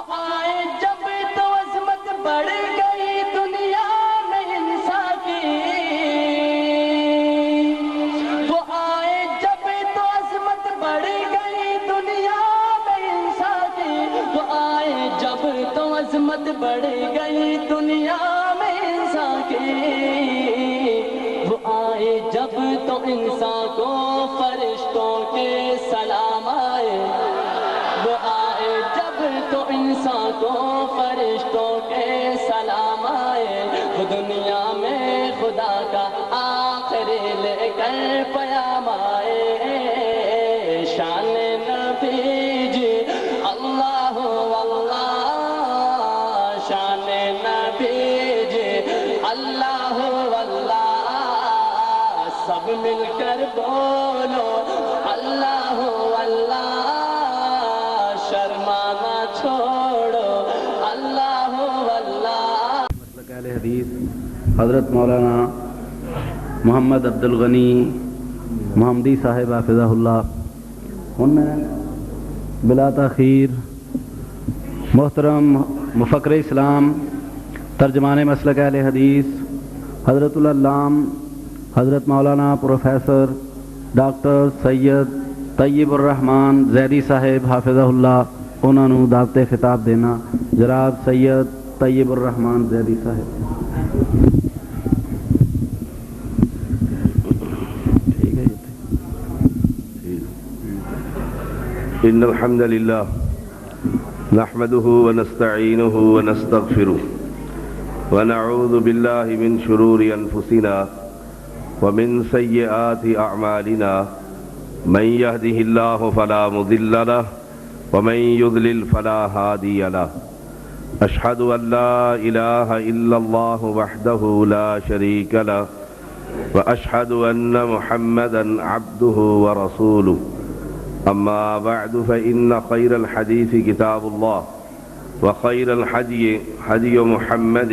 آئے جب تو عظمت بڑھ گئی دنیا میں انسان کی، وہ آئے جب تو عظمت بڑھ گئی دنیا میں انسان کی، وہ آئے جب تو عظمت بڑھ گئی دنیا میں انسان کی، وہ آئے جب تو انسان کو فرشتوں کے سلام آئے، وہ آئے جب تو انسان کو فرشتوں کے سلام آئے، وہ دنیا میں خدا کا آخری لے کر پیام آئے، شان نبی جی اللہ اللہ، شان نبی جی اللہ اللہ، سب مل کر بولو اللہ اللہ، شرمانا چھوڑو اللہ اللہ۔ مسلک اہل حدیث حضرت مولانا محمد عبد الغنی محمدی صاحب حافظہ اللہ ان میں بلا تاخیر محترم مفکر اسلام ترجمان مسلک اہل حدیث حضرت العلام حضرت مولانا پروفیسر ڈاکٹر سید طیب الرحمان زیدی صاحب حافظہ اللہ انہوں نے دعوت خطاب دینا۔ جناب سید طیب الرحمان زیدی صاحب۔ ان الحمد لله نحمده ونستعينه ونستغفره ونعوذ بالله من شرور انفسنا ومن سيئات اعمالنا، من يهده الله فلا مضل له ومن يضلل فلا هادي له، اشهد ان لا اله الا الله وحده لا شريك له واشهد ان محمدا عبده ورسوله، اما بعد فان خير الحديث كتاب الله وخير الهدي هدي محمد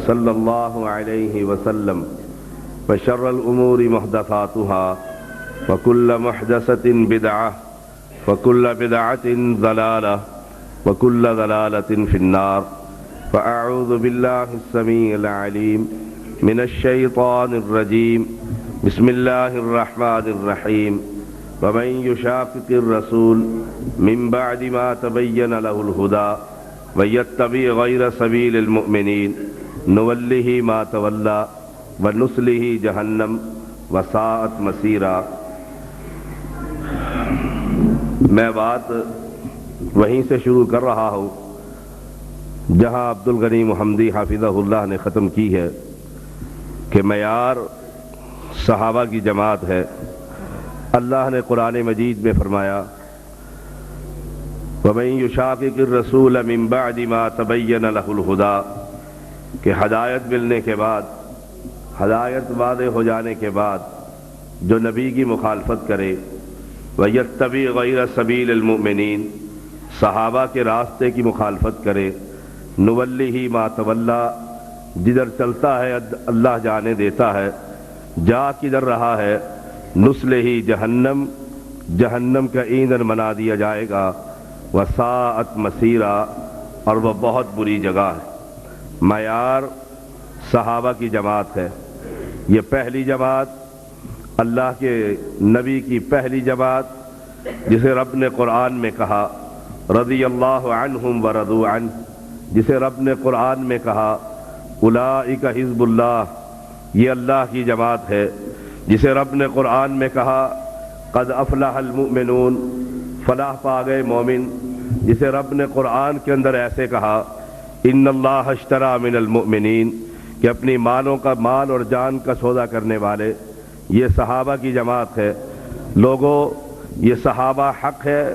صلى الله عليه وسلم، وشر الامور محدثاتها وكل محدثة بدعة وكل بدعة ضلالة وكل ضلالة في النار، فأعوذ بالله السميع العليم من الشيطان الرجيم، بسم الله الرحمن الرحيم، ومن يشاقق الرسول من بعد ما تبين له الهدى ويتبع غير سبيل المؤمنين نوله ما تولى ونصله جهنم وساءت مصيرا۔ میں بات وہیں سے شروع کر رہا ہوں جہاں عبد الغنی محمدی حافظہ اللہ نے ختم کی ہے کہ معیار صحابہ کی جماعت ہے۔ اللہ نے قرآن مجید میں فرمایا وَمَن يُشَاقِقِ الرَّسُولَ مِن بَعْدِ مَا تَبَيَّنَ لَهُ الْهُدَى، کہ ہدایت ملنے کے بعد، ہدایت واضح ہو جانے کے بعد جو نبی کی مخالفت کرے، وَيَتَّبِعْ غَيْرَ سَبِيلِ الْمُؤْمِنِينَ، صحابہ کے راستے کی مخالفت کرے، نُوَلِّهِ مَا تَوَلَّى، جدھر چلتا ہے اللہ جانے دیتا ہے، جا کدھر رہا ہے، نُصْلِهِ جہنم، جہنم کا ایندھن بنا دیا جائے گا، وَسَاءَتْ مَصِيرًا، اور وہ بہت بری جگہ ہے۔ معیار صحابہ کی جماعت ہے۔ یہ پہلی جماعت، اللہ کے نبی کی پہلی جماعت، جسے رب نے قرآن میں کہا رضی اللہ عنہم ورضوا عنہ، جسے رب نے قرآن میں کہا اولئک حزب اللہ، یہ اللہ کی جماعت ہے، جسے رب نے قرآن میں کہا قد افلح المؤمنون، فلاح پا گئے مومن، جسے رب نے قرآن کے اندر ایسے کہا ان اللہ اشتری من المؤمنین، کہ اپنی مالوں کا، مال اور جان کا سودا کرنے والے، یہ صحابہ کی جماعت ہے۔ لوگوں، یہ صحابہ حق ہے،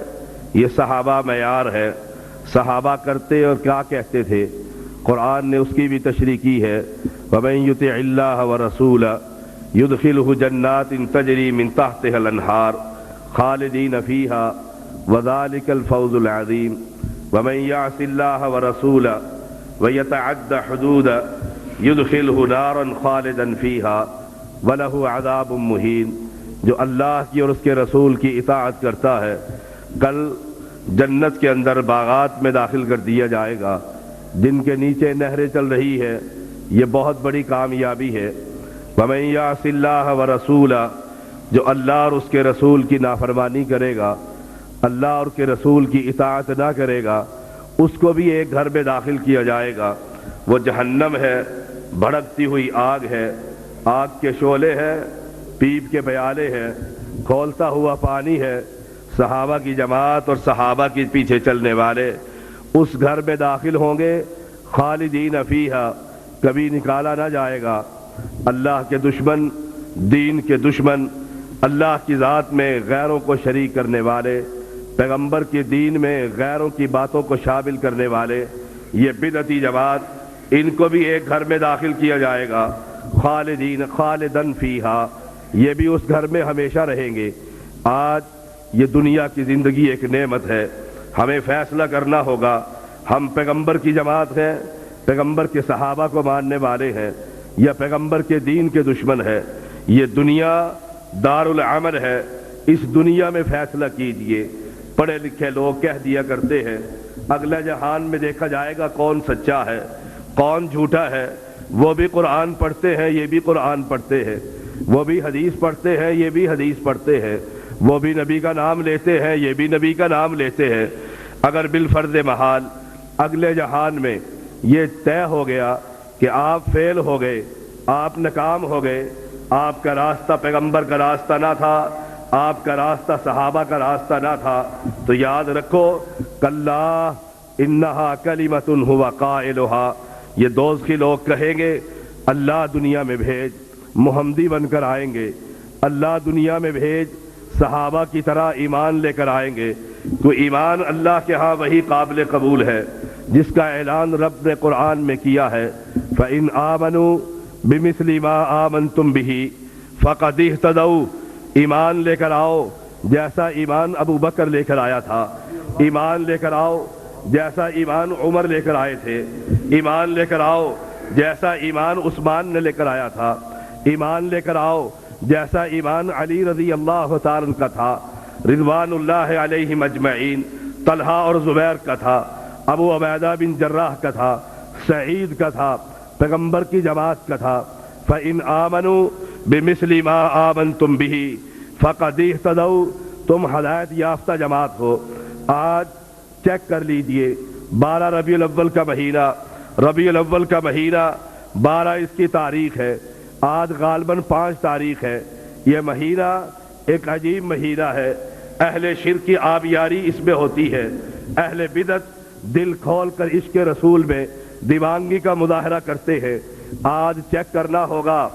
یہ صحابہ معیار ہے۔ صحابہ کرتے اور کیا کہتے تھے، قرآن نے اس کی بھی تشریح کی ہے وَمَن يُطِعِ اللَّهَ وَرَسُولَهُ يُدْخِلْهُ جَنَّاتٍ تَجْرِي مِن تَحْتِهَا الْأَنْهَارُ خَالِدِينَ فِيهَا وَذَلِكَ الْفَوْزُ الْعَظِيمُ وَمَن يَعْصِ اللَّهَ وَرَسُولَهُ وَيَتَعَدَّ حُدُودَهُ يُدْخِلْهُ نَارًا خَالِدًا فِيهَا وَلَهُ عَذَابٌ مُهِينٌ، جو اللہ کی اور اس کے رسول کی اطاعت کرتا ہے، کل جنت کے اندر باغات میں داخل کر دیا جائے گا جن کے نیچے نہریں چل رہی ہے. یہ بہت بڑی کامیابی ہے. وَمَن يَعْصِ اللَّهَ وَرَسُولَهُ، جو اللہ اور اس کے رسول کی نافرمانی کرے گا، اللہ اور کے رسول کی اطاعت نہ کرے گا، اس کو بھی ایک گھر میں داخل کیا جائے گا. وہ جہنم ہے، بھڑکتی ہوئی آگ ہے، آگ کے شعلے ہیں، پیپ کے پیالے ہیں، کھولتا ہوا پانی ہے. صحابہ کی جماعت اور صحابہ کے پیچھے چلنے والے اس گھر میں داخل ہوں گے. خالدین فیہا، کبھی نکالا نہ جائے گا. اللہ کے دشمن، دین کے دشمن، اللہ کی ذات میں غیروں کو شریک کرنے والے، پیغمبر کے دین میں غیروں کی باتوں کو شامل کرنے والے، یہ بدعتی جماعت، ان کو بھی ایک گھر میں داخل کیا جائے گا. خالدن فیہا، یہ بھی اس گھر میں ہمیشہ رہیں گے. آج یہ دنیا کی زندگی ایک نعمت ہے. ہمیں فیصلہ کرنا ہوگا، ہم پیغمبر کی جماعت ہیں، پیغمبر کے صحابہ کو ماننے والے ہیں، یا پیغمبر کے دین کے دشمن ہے. یہ دنیا دار العمل ہے. اس دنیا میں فیصلہ کیجئے. پڑھے لکھے لوگ کہہ دیا کرتے ہیں اگلے جہان میں دیکھا جائے گا کون سچا ہے کون جھوٹا ہے. وہ بھی قرآن پڑھتے ہیں، یہ بھی قرآن پڑھتے ہیں. وہ بھی حدیث پڑھتے ہیں، یہ بھی حدیث پڑھتے ہیں. وہ بھی نبی کا نام لیتے ہیں، یہ بھی نبی کا نام لیتے ہیں. اگر بالفرض محال اگلے جہان میں یہ طے ہو گیا کہ آپ فیل ہو گئے، آپ ناکام ہو گئے، آپ کا راستہ پیغمبر کا راستہ نہ تھا، آپ کا راستہ صحابہ کا راستہ نہ تھا، تو یاد رکھو کلا انہا کلمۃ ہوا قائلھا، یہ دوزخی لوگ کہیں گے اللہ دنیا میں بھیج، محمدی بن کر آئیں گے، اللہ دنیا میں بھیج، صحابہ کی طرح ایمان لے کر آئیں گے. تو ایمان اللہ کے ہاں وہی قابل قبول ہے جس کا اعلان رب نے قرآن میں کیا ہے. فَإِنْ آمَنُوا بِمِثْلِ مَا آمَنْتُمْ بِهِ فَقَدِ اهْتَدَوْا، ایمان لے کر آؤ جیسا ایمان ابو بکر لے کر آیا تھا، ایمان لے کر آؤ جیسا ایمان عمر لے کر آئے تھے، ایمان لے کر آؤ جیسا ایمان عثمان نے لے کر آیا تھا، ایمان لے کر آؤ جیسا ایمان علی رضی اللہ تعالیٰ کا تھا، رضوان اللہ علیہم اجمعین، طلحہ اور زبیر کا تھا، ابو عبیدہ بن جراح کا تھا، سعید کا تھا، پیغمبر کی جماعت کا تھا. فَإِنْ آمَنُوا بِمِثْلِ مَا آمَنْتُمْ بِهِ فَقَدِ اهْتَدَوْا، تم ہدایت یافتہ جماعت ہو. آج چیک کر لیجئے 12 ربیع الاول کا مہینہ، ربیع الاول کا مہینہ 12 اس کی تاریخ ہے، آج غالباً 5 تاریخ ہے. یہ مہینہ ایک عجیب مہینہ ہے. اہل شرک کی آبیاری اس میں ہوتی ہے، اہل بدعت دل کھول کر عشق رسول میں دیوانگی کا مظاہرہ کرتے ہیں. آج چیک کرنا ہوگا،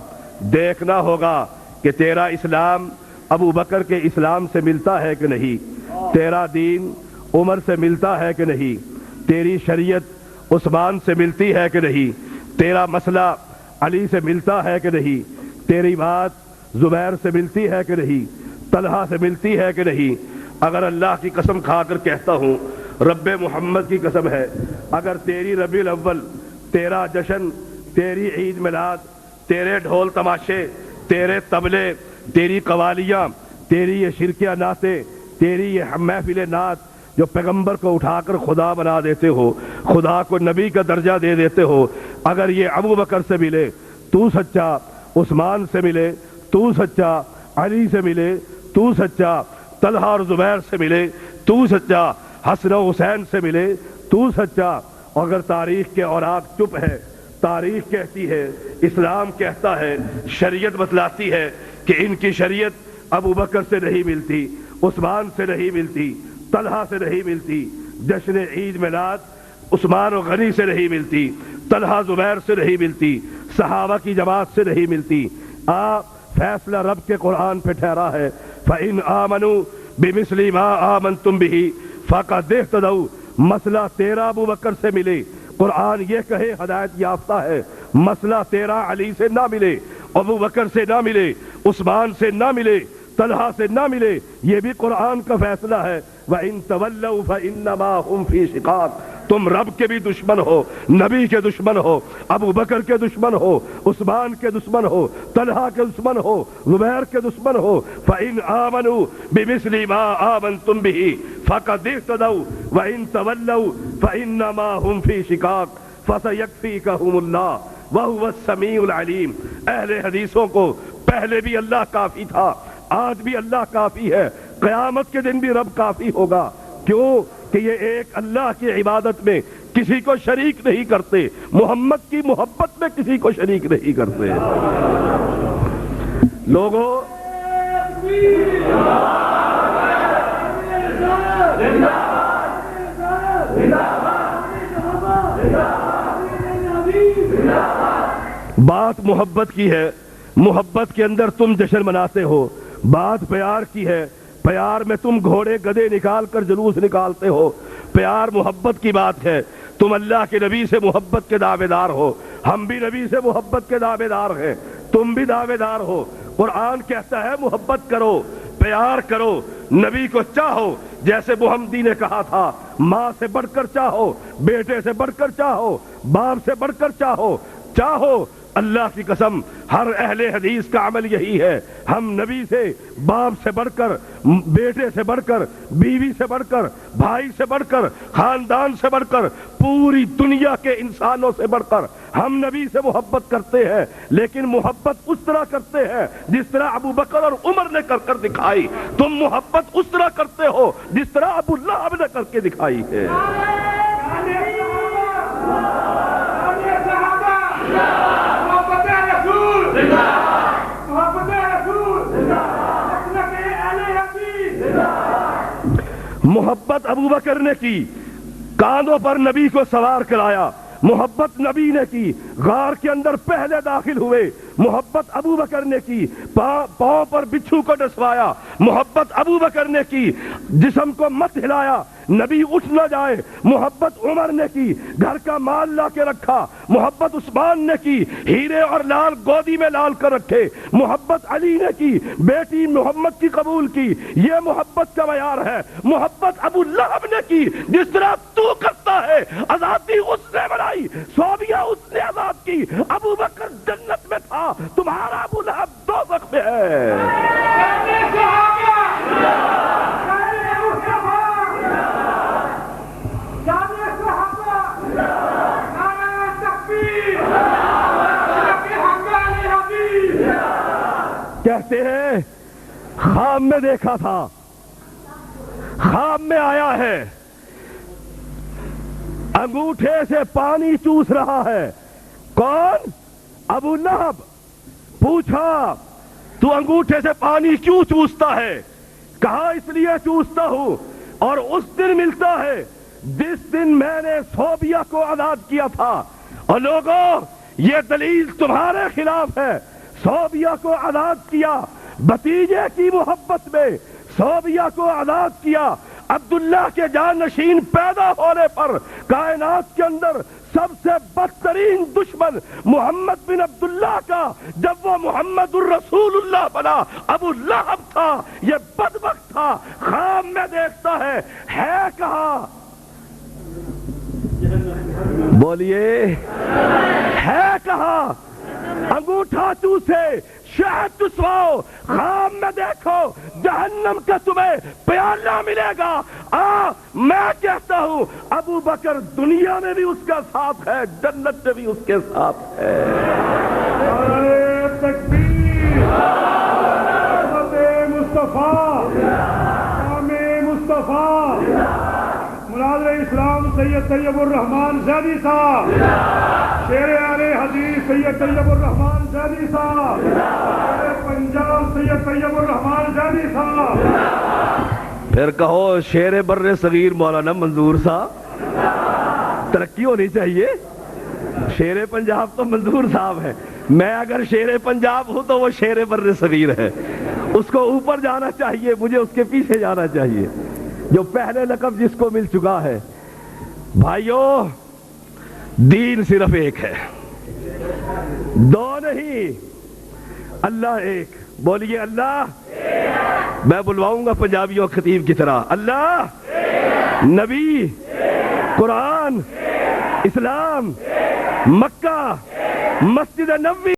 دیکھنا ہوگا کہ تیرا اسلام ابو بکر کے اسلام سے ملتا ہے کہ نہیں، تیرا دین عمر سے ملتا ہے کہ نہیں، تیری شریعت عثمان سے ملتی ہے کہ نہیں، تیرا مسئلہ علی سے ملتا ہے کہ نہیں، تیری بات زبیر سے ملتی ہے کہ نہیں، طلحہ سے ملتی ہے کہ نہیں. اگر اللہ کی قسم کھا کر کہتا ہوں، رب محمد کی قسم ہے، اگر تیری ربیع الاول، تیرا جشن، تیری عید میلاد، تیرے ڈھول تماشے، تیرے طبلے، تیری قوالیاں، تیری یہ شرکیہ نعتیں، تیری یہ محفل نعت جو پیغمبر کو اٹھا کر خدا بنا دیتے ہو، خدا کو نبی کا درجہ دے دیتے ہو، اگر یہ ابو بکر سے ملے تو سچا، عثمان سے ملے تو سچا، علی سے ملے تو سچا، طلحہ اور زبیر سے ملے تو سچا، حسن و حسین سے ملے تو سچا. اور اگر تاریخ کے اوراق چپ ہے، تاریخ کہتی ہے، اسلام کہتا ہے، شریعت بتلاتی ہے کہ ان کی شریعت ابو بکر سے نہیں ملتی، عثمان سے نہیں ملتی، طلحہ سے نہیں ملتی، جشن عید میلاد عثمان و غنی سے نہیں ملتی، طلحہ زبیر سے نہیں ملتی، صحابہ کی جماعت سے نہیں ملتی. فیصلہ رب کے قرآن پہ ٹھہرا ہے. فَإِنْ آمَنُوا بِمِثْلِ مَا آمَنْتُمْ بِهِ فَقَدِ اهْتَدَوْا، مسئلہ تیرا ابو بکر سے ملے، قرآن یہ کہے ہدایت یافتہ ہے، مسئلہ تیرا علی سے نہ ملے، ابو بکر سے نہ ملے، عثمان سے نہ ملے، طلحہ سے نہ ملے، یہ بھی قرآن کا فیصلہ ہے. وَإِن تَوَلَّوْا فَإِنَّمَا هُمْ فِي شِقَاقٍ، تم رب کے بھی دشمن ہو، نبی کے دشمن ہو، ابو بکر کے دشمن ہو، عثمان کے دشمن ہو، طلحہ کے دشمن ہو، زبیر کے دشمن ہو، فَإِنْ آمَنُوا بِمِثْلِ مَا آمَنْتُمْ بِهِ فَقَدِ اهْتَدَوْا وَإِنْ تَوَلَّوْا فَإِنَّمَا هُمْ فِي شِقَاقٍ فَسَيَكْفِيكَهُمُ اللَّهُ وَهُوَ السَّمِيعُ الْعَلِيمُ۔ اہل حدیثوں کو پہلے بھی اللہ کافی تھا، آج بھی اللہ کافی ہے، قیامت کے دن بھی رب کافی ہوگا۔ کیوں کہ یہ ایک اللہ کی عبادت میں کسی کو شریک نہیں کرتے، محمد کی محبت میں کسی کو شریک نہیں کرتے۔ لوگوں بات محبت کی ہے، محبت کے اندر تم جشن مناتے ہو، بات پیار کی ہے، پیار میں تم گھوڑے گدھے نکال کر جلوس نکالتے ہو، پیار محبت کی بات ہے، تم اللہ کے نبی سے محبت کے دعوے دار ہو، ہم بھی نبی سے محبت کے دعوے دار ہیں، تم بھی دعوے دار ہو۔ قرآن کہتا ہے محبت کرو، پیار کرو، نبی کو چاہو، جیسے محمدی نے کہا تھا، ماں سے بڑھ کر چاہو، بیٹے سے بڑھ کر چاہو، باپ سے بڑھ کر چاہو، چاہو۔ اللہ کی قسم ہر اہل حدیث کا عمل یہی ہے، ہم نبی سے، باپ سے بڑھ کر، بیٹے سے بڑھ کر، بیوی سے بڑھ کر، بھائی سے بڑھ کر، خاندان سے بڑھ کر، پوری دنیا کے انسانوں سے بڑھ کر ہم نبی سے محبت کرتے ہیں، لیکن محبت اس طرح کرتے ہیں جس طرح ابو بکر اور عمر نے کر کر دکھائی، تم محبت اس طرح کرتے ہو جس طرح ابو لہب نے کر کے دکھائی ہے۔ محبت ابو بکر نے کی، کاندھوں پر نبی کو سوار کرایا، محبت نبی نے کی، غار کے اندر پہلے داخل ہوئے، محبت ابو بکر نے کی، پاؤں پر بچھو کو ڈسوایا، محبت ابو بکر نے کی، جسم کو مت ہلایا نبی اٹھ نہ جائے، محبت عمر نے کی، گھر کا مال لا کے رکھا، محبت عثمان نے کی، ہیرے اور لال گودی میں لال کر رکھے، محبت علی نے کی، بیٹی محمد کی قبول کی، یہ محبت کا معیار ہے۔ محبت ابو لہب نے کی، جس طرح تو کرتا ہے، آزادی اس نے بنائی، صوبیہ اس نے آزاد کی، ابو بکر جنت میں تھا، تمہارا ابو لہب دوزخ میں ہے۔ کہتے ہیں خواب میں دیکھا تھا، خواب میں آیا ہے، انگوٹھے سے پانی چوس رہا ہے۔ کون؟ ابو لہب۔ پوچھا تو انگوٹھے سے پانی کیوں چوستا ہے؟ کہا اس لیے چوستا ہوں اور اس دن ملتا ہے جس دن میں نے صوبیہ کو آزاد کیا تھا۔ اور لوگوں یہ دلیل تمہارے خلاف ہے، صوبیہ کو آزاد کیا بھتیجے کی محبت میں، صوبیہ کو آزاد کیا عبداللہ کے جانشین پیدا ہونے پر۔ کائنات کے اندر سب سے بدترین دشمن محمد بن عبداللہ کا جب وہ محمد الرسول اللہ بنا ابو لہب تھا، یہ بدبخت تھا، خواب میں دیکھتا ہے کہاں؟ بولیے ہے کہاں؟ انگوٹھا چوسے، شہد چسواؤ، خواب میں دیکھو جہنم کا تمہیں پیالہ ملے گا۔ میں کہتا ہوں ابو بکر دنیا میں بھی اس کا ساتھ ہے، جنت میں بھی اس کے ساتھ ہے۔ تکبیر، مصطفیٰ، مصطفیٰ، مناظر اسلام سید طیب الرحمان زیدی صاحب، شیر اہل حدیث سید طیب الرحمان زیدی صاحب، شیر پنجاب سید طیب الرحمان زیدی صاحب۔ پھر کہو شیر بر صغیر مولانا منظور صاحب۔ ترقی ہونی چاہیے، شیر پنجاب تو منظور صاحب ہے، میں اگر شیر پنجاب ہوں تو وہ شیر بر صغیر ہے، اس کو اوپر جانا چاہیے، مجھے اس کے پیچھے جانا چاہیے، جو پہلے لقب جس کو مل چکا ہے۔ بھائیوں دین صرف ایک ہے، دو نہیں، اللہ ایک۔ بولیے اللہ۔ میں بلواؤں گا پنجابیوں خطیب کی طرح، اللہ، نبی، قرآن، اسلام، مکہ، مسجد نبوی